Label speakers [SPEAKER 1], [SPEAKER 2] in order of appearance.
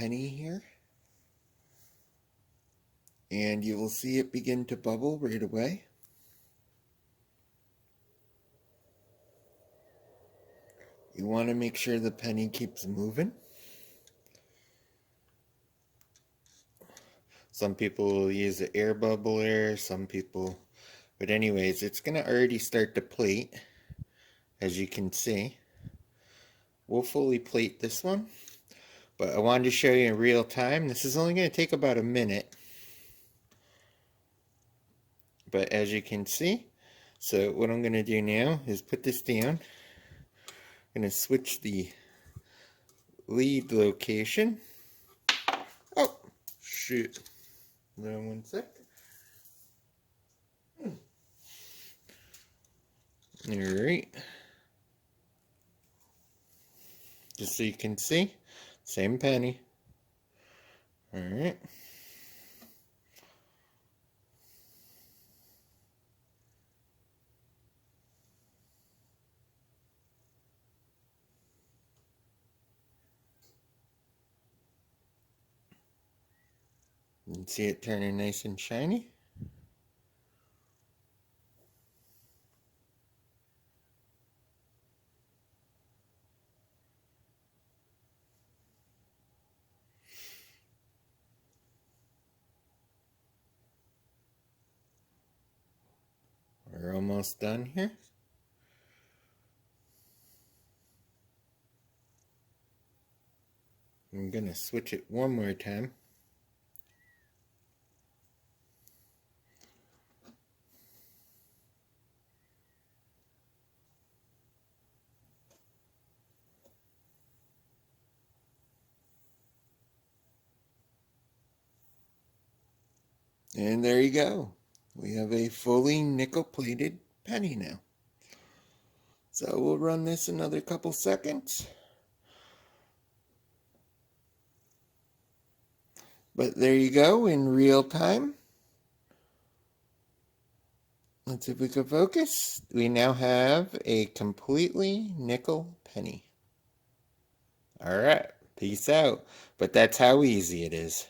[SPEAKER 1] penny here. And you will see it begin to bubble right away. You want to make sure the penny keeps moving. Some people will use an air bubbler, some people, but anyways, it's going to already start to plate, as you can see. We'll fully plate this one, but I wanted to show you in real time. This is only going to take about a minute, but as you can see, so what I'm going to do now is put this down. I'm going to switch the lead location. Oh, shoot. Hold on one sec. Alright. Just so you can see, same penny. Alright. You can see it turning nice and shiny. We're almost done here. I'm going to switch it one more time. And there you go. We have a fully nickel-plated penny now. So we'll run this another couple seconds. But there you go, in real time. Let's see if we can focus. We now have a completely nickel penny. Alright, peace out. But that's how easy it is.